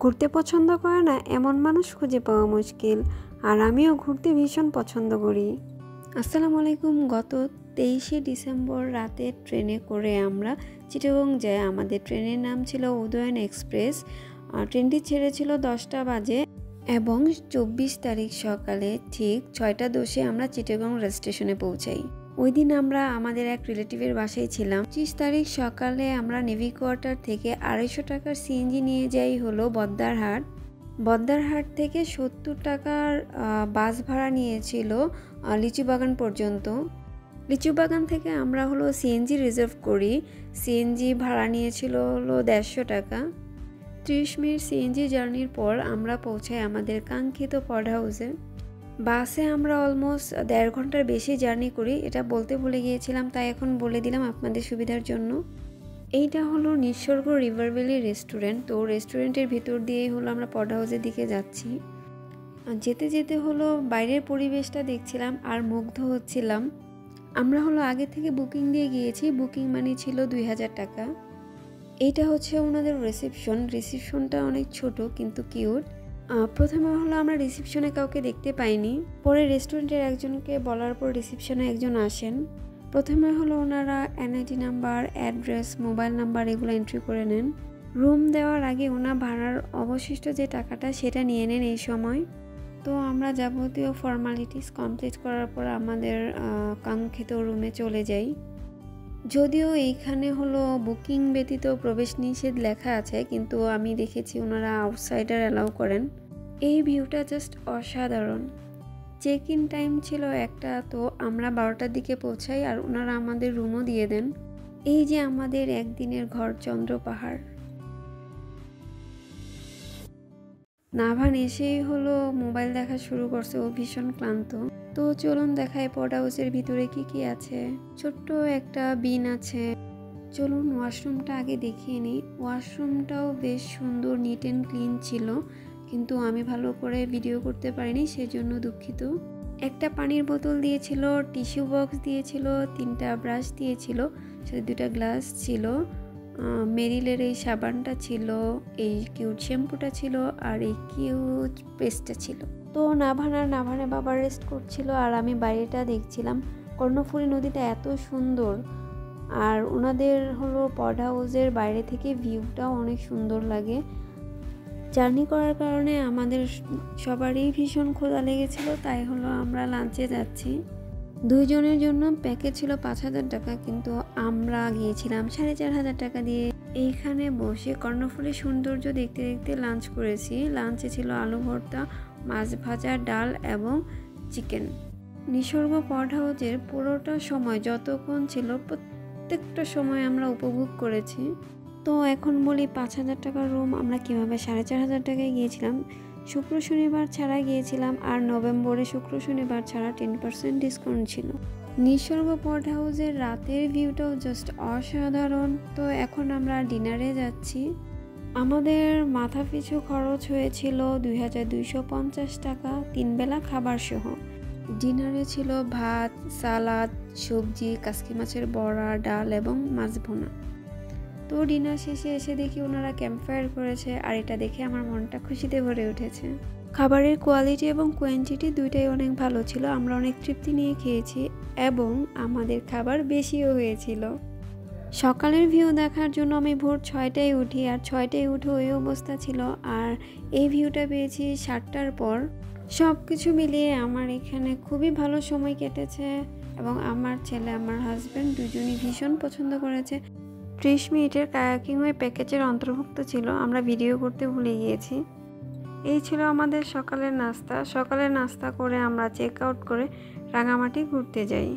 ঘুরতে পছন্দ করে না এমন মানুষ খুঁজে পাওয়া মুশকিল, আর আমিও ঘুরতে ভীষণ পছন্দ করি। আসসালামু আলাইকুম। গত 23শে ডিসেম্বর রাতে ট্রেনে করে আমরা চিটাগং যাই। আমাদের ট্রেনের নাম ছিল উদয়ন এক্সপ্রেস। ট্রেনটি ছেড়েছিল 10টা বাজে এবং 24 তারিখ সকালে ঠিক 6টা 10-এ আমরা চিটাগং রেল স্টেশনে পৌঁছাই। ওই দিন আমরা আমাদের এক রিলেটিভের বাসায় ছিলাম। 25 তারিখ সকালে আমরা নেভি কোয়ার্টার থেকে 250 টাকার সিএনজি নিয়ে যাই হলো বদ্দারহাট থেকে 70 টাকার বাস ভাড়া নিয়েছিল লিচুবাগান পর্যন্ত। লিচুবাগান থেকে আমরা হলো সিএনজি রিজার্ভ করি। সিএনজি ভাড়া নিয়েছিল হলো 150 টাকা। 30 মিনিট সিএনজি জার্নির পর আমরা পৌঁছাই আমাদের কাঙ্ক্ষিত পড হাউসে। বাসে আমরা অলমোস্ট 1.5 ঘন্টার বেশি জার্নি করি, এটা বলতে ভুলে গিয়েছিলাম, তাই এখন বলে দিলাম আপনাদের সুবিধার জন্য। এইটা হলো নিসর্গ রিভার ভ্যালি রেস্টুরেন্ট। তো রেস্টুরেন্টের ভিতর দিয়েই হলো আমরা পড হাউসের দিকে যাচ্ছি। যেতে যেতে হলো বাইরের পরিবেশটা দেখছিলাম আর মুগ্ধ হচ্ছিলাম। আমরা হলো আগে থেকে বুকিং দিয়ে গিয়েছি, বুকিং মানি ছিল 2000 টাকা। এইটা হচ্ছে ওনাদের রিসেপশনটা অনেক ছোট কিন্তু কিউট। প্রথমে হলো আমরা রিসেপশনে কাউকে দেখতে পাইনি, পরে রেস্টুরেন্টের একজনকে বলার পর রিসেপশনে একজন আসেন। প্রথমে হলো ওনারা NID number, address, mobile number এগুলো এন্ট্রি করে নেন। রুম দেওয়ার আগে ওনা ভাড়ার অবশিষ্ট যে টাকাটা সেটা নিয়ে নেন এই সময়। তো আমরা যাবতীয় ফর্মালিটিস কমপ্লিট করার পর আমাদের কাঙ্ক্ষিত রুমে চলে যাই। যদিও এইখানে হলো বুকিং ব্যতীত প্রবেশ নিষেধ লেখা আছে, কিন্তু আমি দেখেছি ওনারা আউটসাইডার অ্যালাউ করেন। এই ভিউটা জাস্ট অসাধারণ। চেক ইন টাইম ছিল 1টা, তো আমরা 12টার দিকে পৌঁছাই আর ওনারা আমাদের রুমও দিয়ে দেন। এই যে আমাদের একদিনের ঘর চন্দ্র পাহাড়। নাভান এসেই হলো মোবাইল দেখা শুরু করছে, ও ভীষণ ক্লান্ত। তো চলুন দেখায় পড হাউসের ভিতরে কি কি আছে। ছোট্ট একটা বিন আছে। চলুন ওয়াশরুমটা আগে দেখিয়ে নিই। ওয়াশরুমটাও বেশ সুন্দর, নিট অ্যান্ড ক্লিন ছিল, কিন্তু আমি ভালো করে ভিডিও করতে পারিনি, সেজন্য দুঃখিত। একটা পানির বোতল দিয়েছিল, টিস্যু বক্স দিয়েছিল, 3টা ব্রাশ দিয়েছিল, সাথে 2টা গ্লাস ছিল, মেরিলের এই সাবানটা ছিল, এই কিউট শ্যাম্পুটা ছিল, আর এই কিউট পেস্টটা ছিল। তো নাভানে বাবা রেস্ট করছিল আর আমি বাইরেটা দেখছিলাম। কর্ণফুলী নদীটা এত সুন্দর, আর ওনাদের হলো পড হাউসের বাইরে থেকে ভিউটাও অনেক সুন্দর লাগে। জার্নি করার কারণে আমাদের সবারই ভীষণ ক্ষুধা লেগেছিল, তাই হলো আমরা লাঞ্চে যাচ্ছি। 2 জনের জন্য প্যাকেজ ছিল 5000 টাকা, কিন্তু আমরা গিয়েছিলাম 4500 টাকা দিয়ে। এইখানে বসে কর্ণফুলী সৌন্দর্য দেখতে দেখতে লাঞ্চ করেছি। লাঞ্চে ছিল আলু ভর্তা, মাছ ভাজা, ডাল এবং চিকেন। নিসর্গ পড হাউসের পুরোটা সময় যতক্ষণ ছিল প্রত্যেকটা সময় আমরা উপভোগ করেছি। তো এখন বলি 5000 টাকার রুম আমরা কিভাবে 4500 টাকায় গিয়েছিলাম। শুক্র শনিবার ছাড়া গিয়েছিলাম, আর নভেম্বরে শুক্র শনিবার ছাড়া 10% ডিসকাউন্ট ছিল। নিসর্গ পড হাউসের রাতের ভিউটাও জাস্ট অসাধারণ। তো এখন আমরা ডিনারে যাচ্ছি। আমাদের মাথা পিছু খরচ হয়েছিল 2250 টাকা, 3 বেলা খাবার সহ। ডিনারে ছিল ভাত, সালাদ, সবজি, কাসকি মাছের বড়া, ডাল এবং মাছ ভুনা। তো ডিনার শেষে এসে দেখি ওনারা ক্যাম্পফায়ার করেছে, আর এটা দেখে আমার মনটা খুশিতে ভরে উঠেছে। খাবারের কোয়ালিটি এবং কোয়ান্টিটি দুইটাই অনেক ভালো ছিল। আমরা অনেক তৃপ্তি নিয়ে খেয়েছি এবং আমাদের খাবার বেশিও হয়েছিল। সকালের ভিউ দেখার জন্য আমি ভোর 6টায় উঠি, আর 6টায় উঠে ওই অবস্থা ছিল, আর এই ভিউটা পেয়েছি 7টার পর। সব কিছু মিলিয়ে আমার এখানে খুবই ভালো সময় কেটেছে এবং আমার ছেলে, আমার হাজব্যান্ড দুজনই ভীষণ পছন্দ করেছে। 30 মিনিটের কায়াকিং ওই প্যাকেজের অন্তর্ভুক্ত ছিল, আমরা ভিডিও করতে ভুলে গিয়েছি। এই ছিল আমাদের সকালের নাস্তা। সকালের নাস্তা করে আমরা চেক আউট করে রাঙামাটি ঘুরতে যাই।